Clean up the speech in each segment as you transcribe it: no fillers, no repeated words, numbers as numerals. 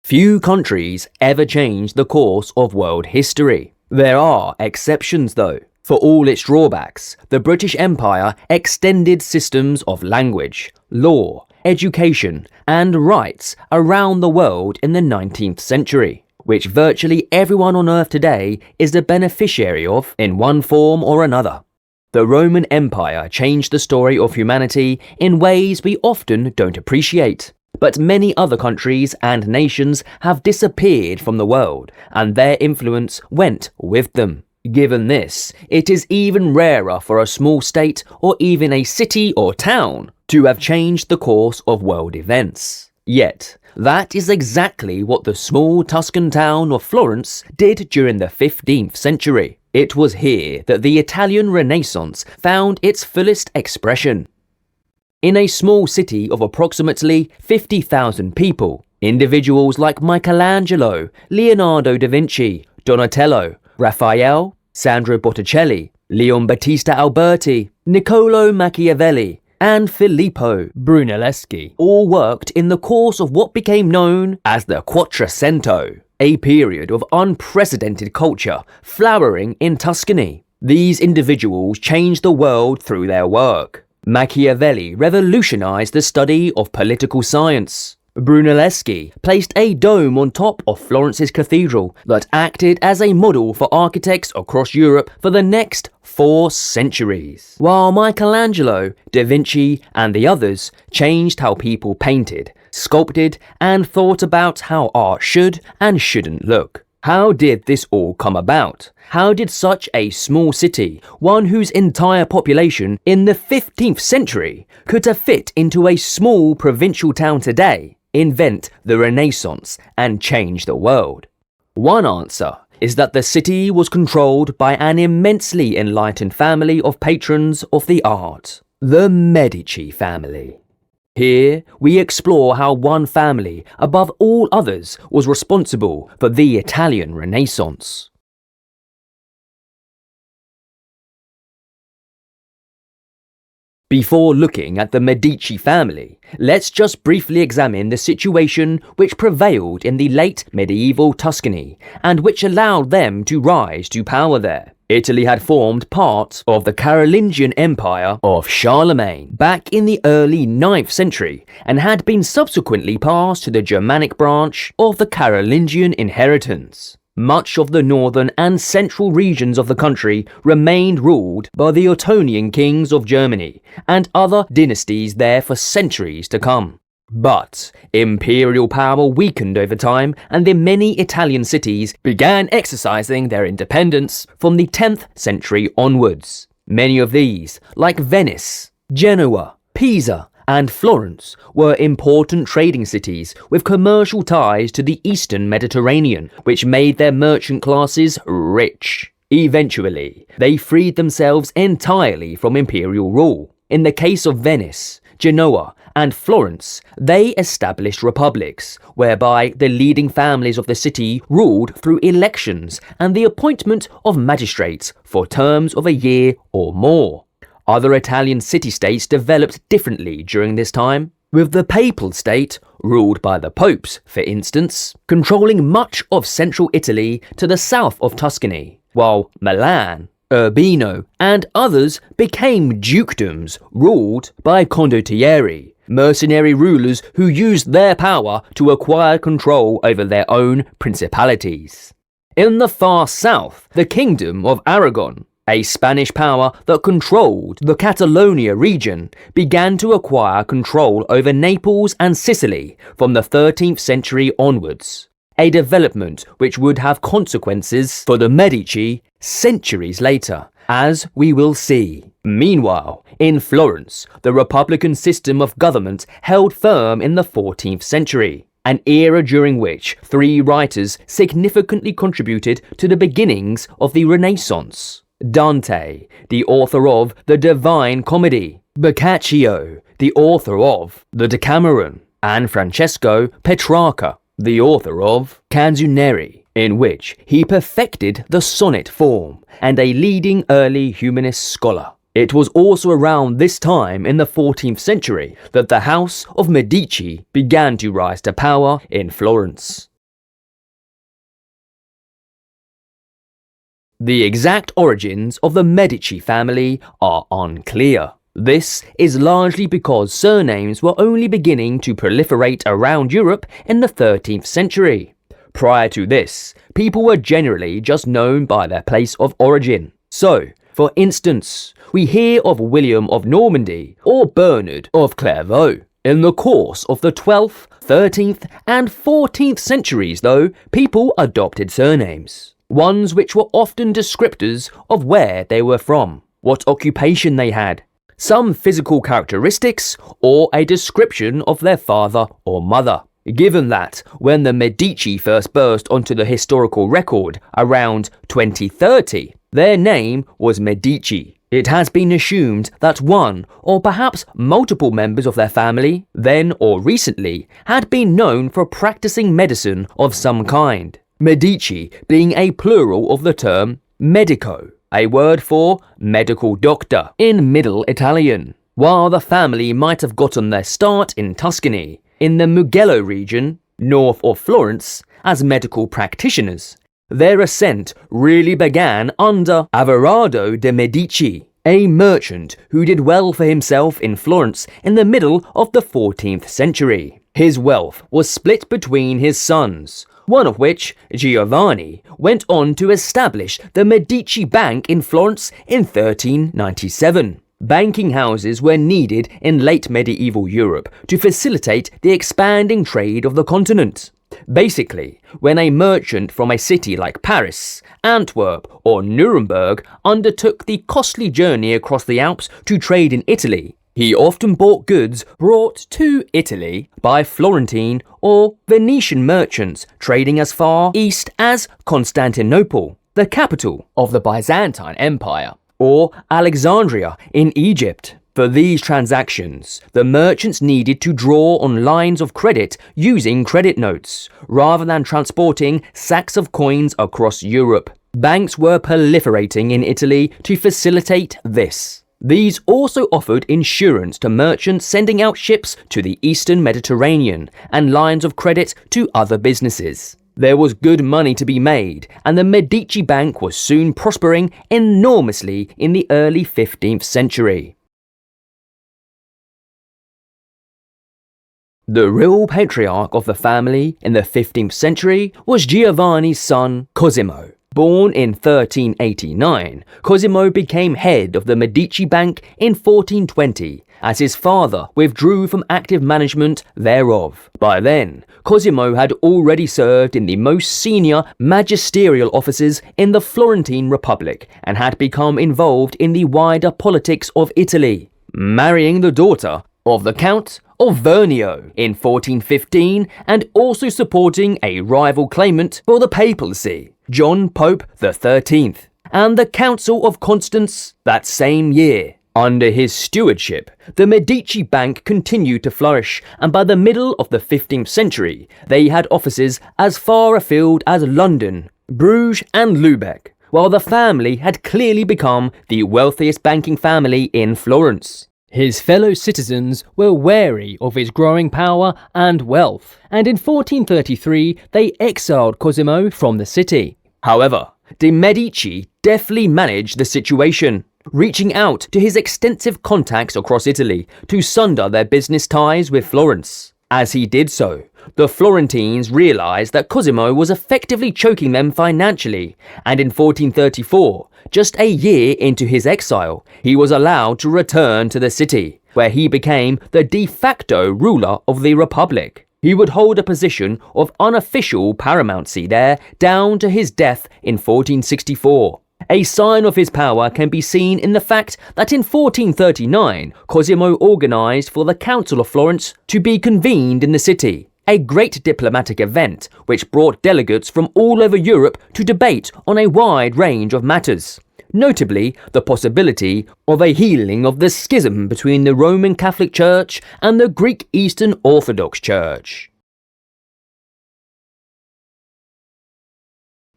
Few countries ever change the course of world history. There are exceptions though. For all its drawbacks, the British Empire extended systems of language, law, education, and rights around the world in the 19th century, which virtually everyone on Earth today is the beneficiary of in one form or another. The Roman Empire changed the story of humanity in ways we often don't appreciate. But many other countries and nations have disappeared from the world, and their influence went with them. Given this, it is even rarer for a small state or even a city or town to have changed the course of world events. Yet, that is exactly what the small Tuscan town of Florence did during the 15th century. It was here that the Italian Renaissance found its fullest expression. In a small city of approximately 50,000 people, individuals like Michelangelo, Leonardo da Vinci, Donatello, Raphael, Sandro Botticelli, Leon Battista Alberti, Niccolo Machiavelli, and Filippo Brunelleschi all worked in the course of what became known as the Quattrocento, a period of unprecedented culture flowering in Tuscany. These individuals changed the world through their work. Machiavelli revolutionized the study of political science. Brunelleschi placed a dome on top of Florence's cathedral that acted as a model for architects across Europe for the next 4 centuries. While Michelangelo, Da Vinci, and the others changed how people painted, sculpted, and thought about how art should and shouldn't look. How did this all come about? How did such a small city, one whose entire population in the 15th century could have fit into a small provincial town today, invent the Renaissance and change the world? One answer is that the city was controlled by an immensely enlightened family of patrons of the art, the Medici family. Here, we explore how one family, above all others, was responsible for the Italian Renaissance. Before looking at the Medici family, let's just briefly examine the situation which prevailed in the late medieval Tuscany and which allowed them to rise to power there. Italy had formed part of the Carolingian Empire of Charlemagne back in the early 9th century and had been subsequently passed to the Germanic branch of the Carolingian inheritance. Much of the northern and central regions of the country remained ruled by the Ottonian kings of Germany and other dynasties there for centuries to come. But imperial power weakened over time, and the many Italian cities began exercising their independence from the 10th century onwards. Many of these, like Venice, Genoa, Pisa, and Florence, were important trading cities with commercial ties to the Eastern Mediterranean, which made their merchant classes rich. Eventually, they freed themselves entirely from imperial rule. In the case of Venice, Genoa, and Florence, they established republics, whereby the leading families of the city ruled through elections and the appointment of magistrates for terms of a year or more. Other Italian city-states developed differently during this time, with the Papal State, ruled by the popes, for instance, controlling much of central Italy to the south of Tuscany, while Milan, Urbino, and others became dukedoms ruled by condottieri, mercenary rulers who used their power to acquire control over their own principalities. In the far south, the Kingdom of Aragon, a Spanish power that controlled the Catalonia region, began to acquire control over Naples and Sicily from the 13th century onwards, a development which would have consequences for the Medici centuries later, as we will see. Meanwhile, in Florence, the republican system of government held firm in the 14th century, an era during which 3 writers significantly contributed to the beginnings of the Renaissance. Dante, the author of the Divine Comedy, Boccaccio, the author of the Decameron, and Francesco Petrarca, the author of Canzoniere, in which he perfected the sonnet form, and a leading early humanist scholar. It was also around this time in the 14th century that the House of Medici began to rise to power in Florence. The exact origins of the Medici family are unclear. This is largely because surnames were only beginning to proliferate around Europe in the 13th century. Prior to this, people were generally just known by their place of origin. So, for instance, we hear of William of Normandy or Bernard of Clairvaux. In the course of the 12th, 13th and 14th centuries, though, people adopted surnames, ones which were often descriptors of where they were from, what occupation they had, some physical characteristics, or a description of their father or mother. Given that, when the Medici first burst onto the historical record around 2030, their name was Medici, it has been assumed that one or perhaps multiple members of their family, then or recently, had been known for practicing medicine of some kind. Medici being a plural of the term medico, a word for medical doctor in Middle Italian. While the family might have gotten their start in Tuscany, in the Mugello region, north of Florence, as medical practitioners, their ascent really began under Averardo de' Medici, a merchant who did well for himself in Florence in the middle of the 14th century. His wealth was split between his sons, one of which, Giovanni, went on to establish the Medici Bank in Florence in 1397. Banking houses were needed in late medieval Europe to facilitate the expanding trade of the continent. Basically, when a merchant from a city like Paris, Antwerp, or Nuremberg undertook the costly journey across the Alps to trade in Italy, he often bought goods brought to Italy by Florentine or Venetian merchants trading as far east as Constantinople, the capital of the Byzantine Empire, or Alexandria in Egypt. For these transactions, the merchants needed to draw on lines of credit using credit notes, rather than transporting sacks of coins across Europe. Banks were proliferating in Italy to facilitate this. These also offered insurance to merchants sending out ships to the eastern Mediterranean and lines of credit to other businesses. There was good money to be made, and the Medici Bank was soon prospering enormously in the early 15th century. The real patriarch of the family in the 15th century was Giovanni's son Cosimo. Born in 1389, Cosimo became head of the Medici Bank in 1420, as his father withdrew from active management thereof. By then, Cosimo had already served in the most senior magisterial offices in the Florentine Republic and had become involved in the wider politics of Italy, marrying the daughter of the Count of Vernio in 1415 and also supporting a rival claimant for the papacy, John Pope XIII, and the Council of Constance that same year. Under his stewardship, the Medici Bank continued to flourish, and by the middle of the 15th century, they had offices as far afield as London, Bruges and Lubeck, while the family had clearly become the wealthiest banking family in Florence. His fellow citizens were wary of his growing power and wealth, and in 1433 they exiled Cosimo from the city. However, de' Medici deftly managed the situation, reaching out to his extensive contacts across Italy to sunder their business ties with Florence. As he did so, the Florentines realized that Cosimo was effectively choking them financially, and in 1434, just a year into his exile, he was allowed to return to the city, where he became the de facto ruler of the Republic. He would hold a position of unofficial paramountcy there down to his death in 1464. A sign of his power can be seen in the fact that in 1439, Cosimo organized for the Council of Florence to be convened in the city, a great diplomatic event which brought delegates from all over Europe to debate on a wide range of matters, notably the possibility of a healing of the schism between the Roman Catholic Church and the Greek Eastern Orthodox Church.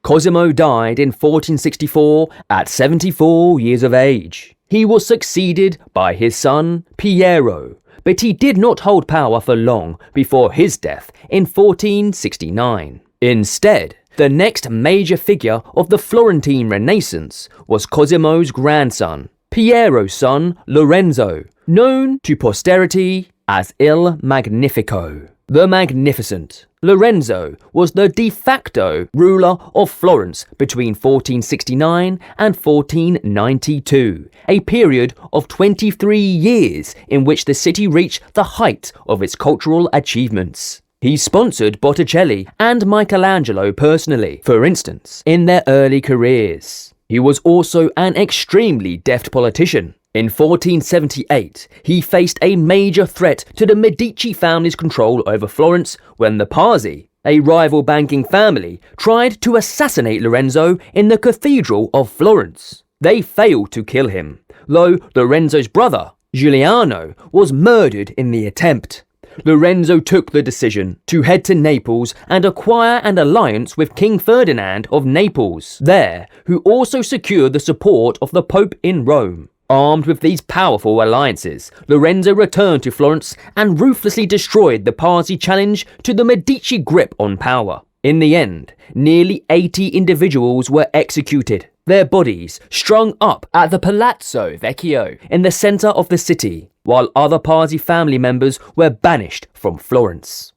Cosimo died in 1464 at 74 years of age. He was succeeded by his son Piero, but he did not hold power for long before his death in 1469. Instead, The next major figure of the Florentine Renaissance was Cosimo's grandson, Piero's son Lorenzo, known to posterity as Il Magnifico, the Magnificent. Lorenzo was the de facto ruler of Florence between 1469 and 1492, a period of 23 years in which the city reached the height of its cultural achievements. He sponsored Botticelli and Michelangelo personally, for instance, in their early careers. He was also an extremely deft politician. In 1478, he faced a major threat to the Medici family's control over Florence when the Pazzi, a rival banking family, tried to assassinate Lorenzo in the Cathedral of Florence. They failed to kill him, though Lorenzo's brother, Giuliano, was murdered in the attempt. Lorenzo took the decision to head to Naples and acquire an alliance with King Ferdinand of Naples there, who also secured the support of the Pope in Rome. Armed with these powerful alliances, Lorenzo returned to Florence and ruthlessly destroyed the Pazzi challenge to the Medici grip on power. In the end, nearly 80 individuals were executed, their bodies strung up at the Palazzo Vecchio in the centre of the city, while other Pazzi family members were banished from Florence.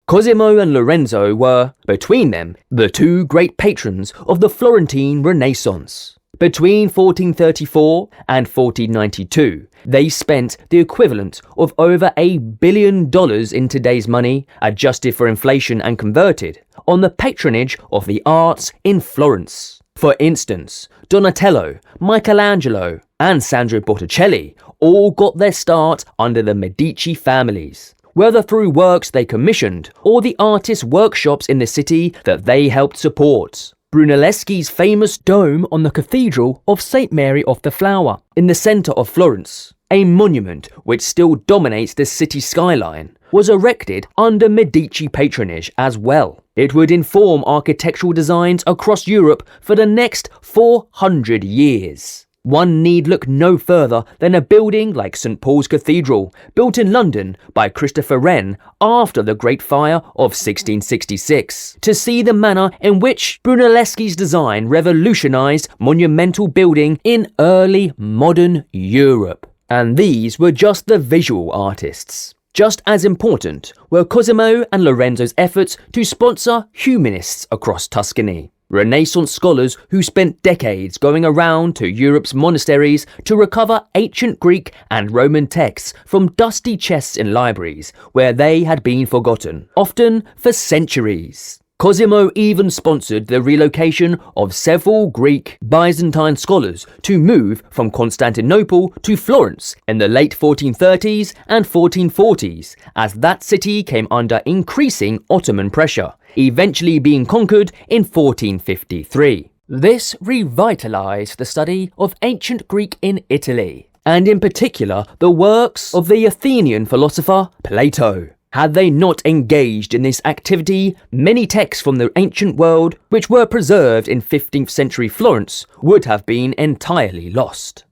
Cosimo and Lorenzo were, between them, the two great patrons of the Florentine Renaissance. Between 1434 and 1492, they spent the equivalent of over $1 billion in today's money, adjusted for inflation and converted, on the patronage of the arts in Florence. For instance, Donatello, Michelangelo, and Sandro Botticelli all got their start under the Medici families, whether through works they commissioned or the artists' workshops in the city that they helped support. Brunelleschi's famous dome on the Cathedral of St. Mary of the Flower in the centre of Florence, a monument which still dominates the city skyline, was erected under Medici patronage as well. It would inform architectural designs across Europe for the next 400 years. One need look no further than a building like St. Paul's Cathedral, built in London by Christopher Wren after the Great Fire of 1666, to see the manner in which Brunelleschi's design revolutionized monumental building in early modern Europe. And these were just the visual artists. Just as important were Cosimo and Lorenzo's efforts to sponsor humanists across Tuscany. Renaissance scholars who spent decades going around to Europe's monasteries to recover ancient Greek and Roman texts from dusty chests in libraries where they had been forgotten, often for centuries. Cosimo even sponsored the relocation of several Greek Byzantine scholars to move from Constantinople to Florence in the late 1430s and 1440s, as that city came under increasing Ottoman pressure, eventually being conquered in 1453. This revitalized the study of ancient Greek in Italy, and in particular the works of the Athenian philosopher Plato. Had they not engaged in this activity, many texts from the ancient world, which were preserved in 15th century Florence, would have been entirely lost.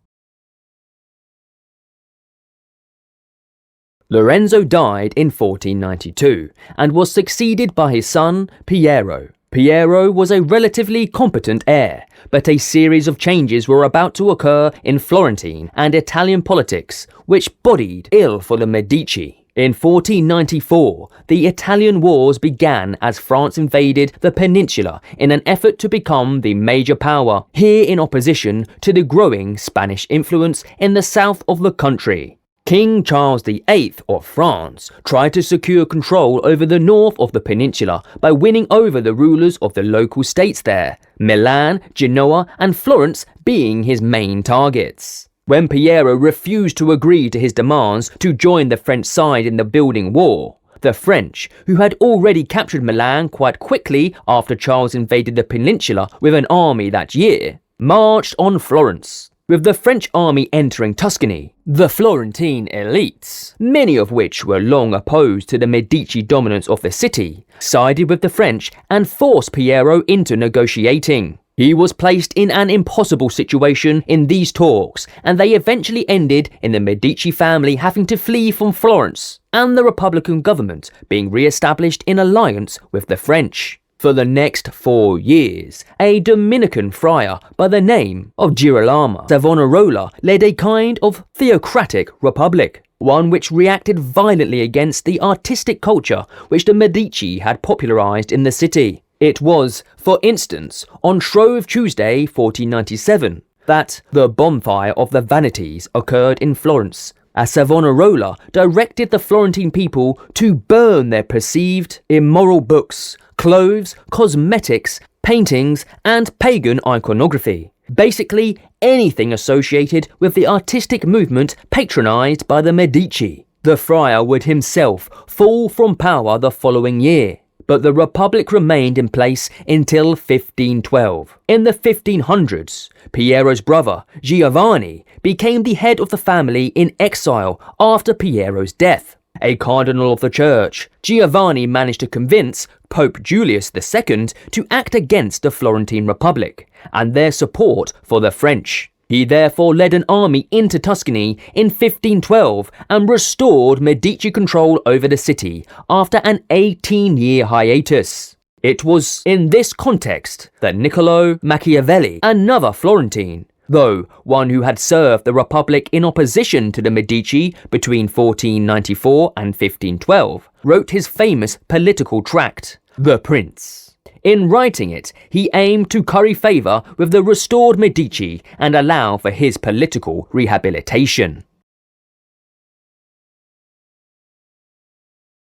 Lorenzo died in 1492 and was succeeded by his son Piero. Piero was a relatively competent heir, but a series of changes were about to occur in Florentine and Italian politics, which boded ill for the Medici. In 1494, the Italian Wars began as France invaded the peninsula in an effort to become the major power, here in opposition to the growing Spanish influence in the south of the country. King Charles VIII of France tried to secure control over the north of the peninsula by winning over the rulers of the local states there, Milan, Genoa, and Florence being his main targets. When Piero refused to agree to his demands to join the French side in the building war, the French, who had already captured Milan quite quickly after Charles invaded the peninsula with an army that year, marched on Florence. With the French army entering Tuscany, the Florentine elites, many of which were long opposed to the Medici dominance of the city, sided with the French and forced Piero into negotiating. He was placed in an impossible situation in these talks, and they eventually ended in the Medici family having to flee from Florence, and the Republican government being re-established in alliance with the French. For the next 4 years, a Dominican friar by the name of Girolamo Savonarola led a kind of theocratic republic, one which reacted violently against the artistic culture which the Medici had popularized in the city. It was, for instance, on Shrove Tuesday 1497 that the bonfire of the Vanities occurred in Florence, as Savonarola directed the Florentine people to burn their perceived immoral books, clothes, cosmetics, paintings, and pagan iconography. Basically, anything associated with the artistic movement patronized by the Medici. The friar would himself fall from power the following year, but the Republic remained in place until 1512. In the 1500s, Piero's brother, Giovanni, became the head of the family in exile after Piero's death. A cardinal of the church, Giovanni managed to convince Pope Julius II to act against the Florentine Republic and their support for the French. He therefore led an army into Tuscany in 1512 and restored Medici control over the city after an 18-year hiatus. It was in this context that Niccolò Machiavelli, another Florentine, though one who had served the Republic in opposition to the Medici between 1494 and 1512, wrote his famous political tract, The Prince. In writing it, he aimed to curry favour with the restored Medici and allow for his political rehabilitation.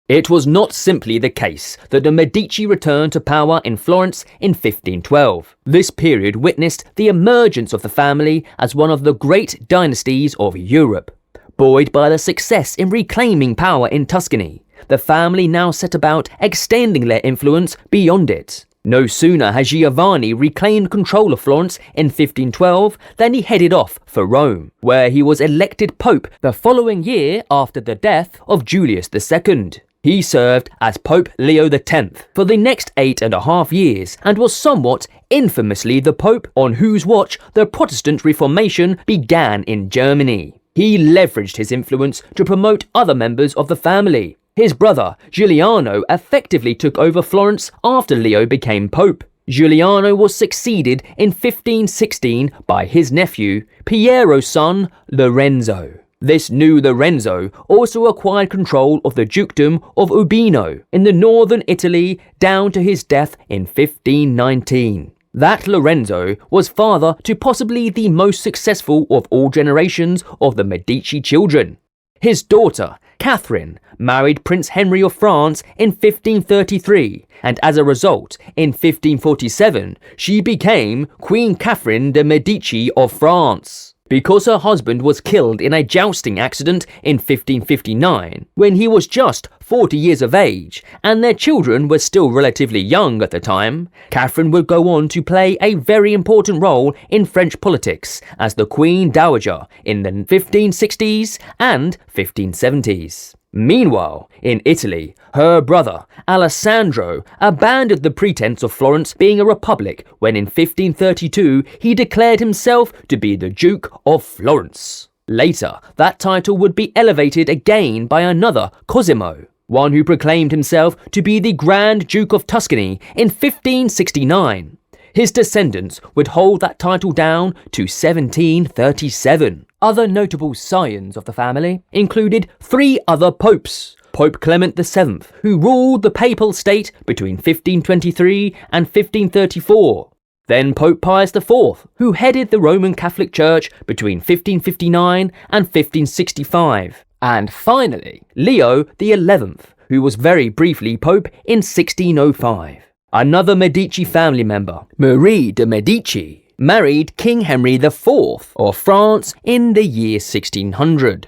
It was not simply the case that the Medici returned to power in Florence in 1512. This period witnessed the emergence of the family as one of the great dynasties of Europe. Buoyed by the success in reclaiming power in Tuscany, the family now set about extending their influence beyond it. No sooner had Giovanni reclaimed control of Florence in 1512 than he headed off for Rome, where he was elected Pope the following year after the death of Julius II. He served as Pope Leo X for the next 8.5 years and was somewhat infamously the Pope on whose watch the Protestant Reformation began in Germany. He leveraged his influence to promote other members of the family. His brother, Giuliano, effectively took over Florence after Leo became Pope. Giuliano was succeeded in 1516 by his nephew, Piero's son, Lorenzo. This new Lorenzo also acquired control of the dukedom of Urbino in the northern Italy down to his death in 1519. That Lorenzo was father to possibly the most successful of all generations of the Medici children. His daughter, Catherine, married Prince Henry of France in 1533, and as a result, in 1547, she became Queen Catherine de' Medici of France. Because her husband was killed in a jousting accident in 1559, when he was just 40 years of age, and their children were still relatively young at the time, Catherine would go on to play a very important role in French politics as the Queen Dowager in the 1560s and 1570s. Meanwhile, in Italy, her brother, Alessandro, abandoned the pretense of Florence being a republic when in 1532 he declared himself to be the Duke of Florence. Later, that title would be elevated again by another Cosimo, one who proclaimed himself to be the Grand Duke of Tuscany in 1569. His descendants would hold that title down to 1737. Other notable scions of the family included 3 other popes. Pope Clement VII, who ruled the papal state between 1523 and 1534. Then Pope Pius IV, who headed the Roman Catholic Church between 1559 and 1565. And finally, Leo XI, who was very briefly Pope in 1605. Another Medici family member, Marie de' Medici, married King Henry IV of France in the year 1600.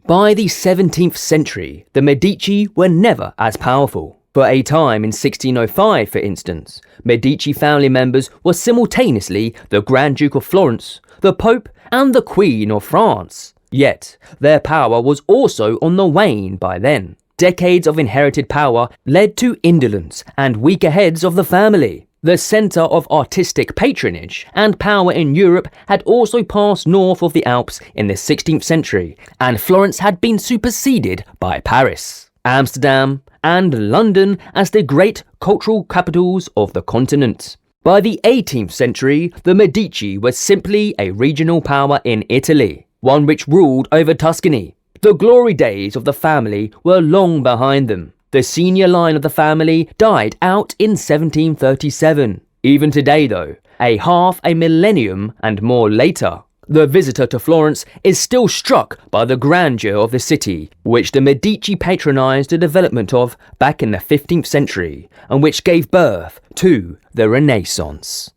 By the 17th century, the Medici were never as powerful. For a time in 1605, for instance, Medici family members were simultaneously the Grand Duke of Florence, the Pope, and the Queen of France. Yet, their power was also on the wane by then. Decades of inherited power led to indolence and weaker heads of the family. The centre of artistic patronage and power in Europe had also passed north of the Alps in the 16th century, and Florence had been superseded by Paris, Amsterdam, and London as the great cultural capitals of the continent. By the 18th century, the Medici were simply a regional power in Italy, one which ruled over Tuscany. The glory days of the family were long behind them. The senior line of the family died out in 1737. Even today though, half a millennium and more later, the visitor to Florence is still struck by the grandeur of the city, which the Medici patronised the development of back in the 15th century, and which gave birth to the Renaissance.